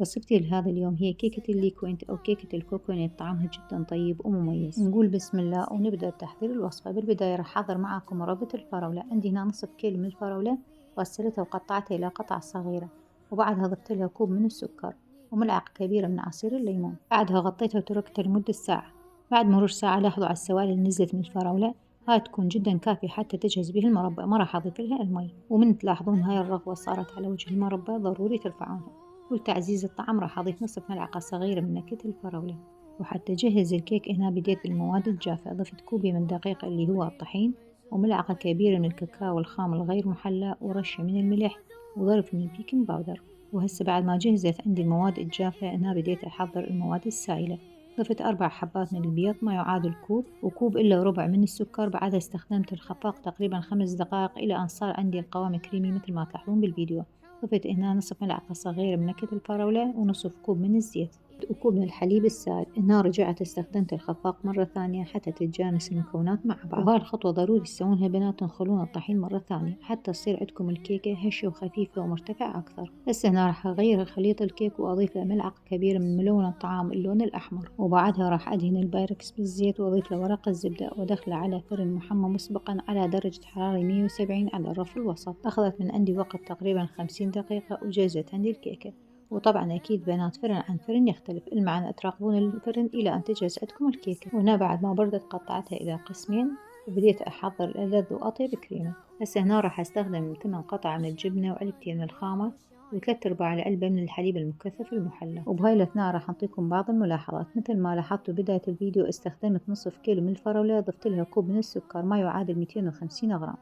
وصفتي لهذا اليوم هي كيكة الليكوينت أو كيكة الكوكونات، طعمها جدا طيب ومميز. نقول بسم الله ونبدأ بتحضير الوصفة. بالبداية راح أحضر معاكم مربى الفراولة. عندي هنا نصف كيلو من الفراولة، غسلتها وقطعتها إلى قطع صغيرة، وبعدها ضفت لها كوب من السكر وملعقة كبيرة من عصير الليمون. بعدها غطيتها وتركتها لمدة ساعة. بعد مرور ساعة لاحظوا على السوائل اللي نزلت من الفراولة، هاي تكون جدا كافية حتى تجهز به المربى، ما راح أضيف لها المي. ومن تلاحظون هاي الرغوة صارت على وجه المربى ضروري ترفعونها. ولتعزيز الطعم راح أضيف نصف ملعقة صغيرة من نكهة الفراولة. وحتى أجهز الكيك هنا بديت بالمواد الجافة. ضفت كوبي من دقيق اللي هو الطحين، وملعقة كبيرة من الكاكاو الخام الغير محلى، ورشة من الملح، وظرف من البيكنج باودر. وهسه بعد ما جهزت عندي المواد الجافة هنا بديت أحضر المواد السائلة. ضفت 4 حبات من البيض ما يعادل كوب، وكوب إلا ربع من السكر. بعدها استخدمت الخفاق تقريبا 5 دقائق إلى أن صار عندي القوام كريمي مثل ما تلاحظون بالفيديو. ضفت هنا نصف ملعقة صغيرة من نكهة الفراولة، ونصف كوب من الزيت، وكوب من الحليب السائل. هنا رجعت استخدمت الخفاق مرة ثانية حتى تتجانس المكونات مع بعض. وهاي الخطوة ضروري تسوونها بنات، تنخلون الطحين مرة ثانية حتى تصير عندكم الكيكة هشة وخفيفة ومرتفعة أكثر. هسه هنا راح أغير خليط الكيك وأضيف له ملعقة كبيرة من ملون الطعام اللون الأحمر، وبعدها راح أدهن البايركس بالزيت وأضيف له ورق الزبدة وأدخله على فرن محمى مسبقا على درجة حرارة 170 على الرف الوسط. أخذت من عندي وقت تقريبا 50 دقيقة وجهزت عندي الكيكة. وطبعا أكيد بنات فرن عن فرن يختلف، المعنى تراقبون الفرن إلى أن تجهز عندكم الكيكة. وهنا بعد ما بردت قطعتها إلى قسمين وبديت أحضر الألذ وأطيب كريمة. هسه هنا راح أستخدم 8 قطع من الجبنة وعلبتين من الخامة و3/4 علبة من الحليب المكثف المحلى. وبهاي الأثناء راح أعطيكم بعض الملاحظات. مثل ما لاحظتوا بداية الفيديو استخدمت نصف كيلو من الفراولة، ضفت لها كوب من السكر ما يعادل 250 غرام.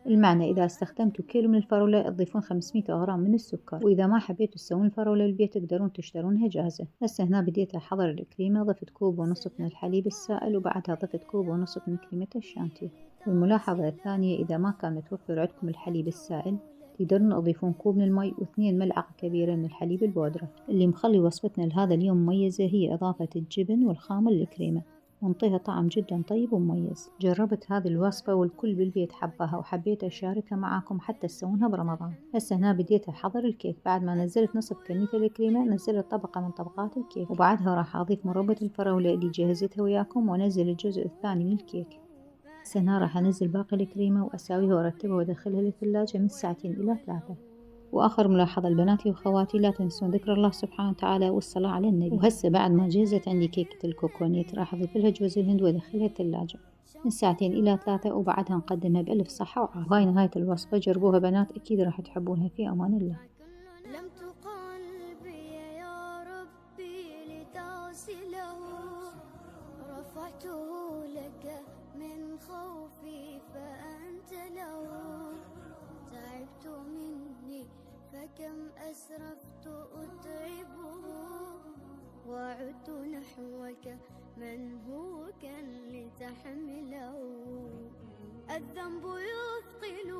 المعنى إذا استخدمتوا كيلو من الفراولة تضيفون 500 غرام من السكر. وإذا ما حبيتوا تسوون الفراولة البيت تقدرون تشترونها جاهزة. هسه هنا بديت أحضر الكريمة. ضفت كوب ونصف من الحليب السائل، وبعدها ضفت كوب ونصف من كريمة الشانتي. والملاحظة الثانية، إذا ما كان متوفر عندكم الحليب السائل تقدرون تضيفون كوب من المي و2 ملعقة كبيرة من الحليب البودرة. اللي مخلي وصفتنا لهذا اليوم مميزة هي إضافة الجبن والخام للكريمة، ونطيها طعم جدا طيب ومميز. جربت هذه الوصفة والكل بالبيت حبها، وحبيت أشاركها معاكم حتى تسوونها برمضان. هسه هنا بديت أحضر الكيك. بعد ما نزلت نصف كمية الكريمة نزلت طبقة من طبقات الكيك، وبعدها راح أضيف مربى الفراولة اللي جهزتها وياكم وأنزل الجزء الثاني من الكيك. هسه هنا راح أنزل باقي الكريمة وأساويها وأرتبها وأدخلها للثلاجة من 2 إلى 3. وآخر ملاحظة لبناتي وخواتي، لا تنسون ذكر الله سبحانه وتعالى والصلاة على النبي. وهسه بعد ما جهزت عندي كيكة الكوكونيت راح أضيف لها جوز الهند وأدخلها الثلاجة من 2 إلى 3، وبعدها نقدمها بألف صحة وعافية. وهاي نهاية الوصفة، جربوها بنات أكيد راح تحبونها. في أمان الله. لمت قلبي يا ربي لتصله، رفعته لك من خوفي فأنت له، تعبت مني فكم أسرفت أتعبه، وعدت نحوك منهوكا لتحمله، الذنب يثقل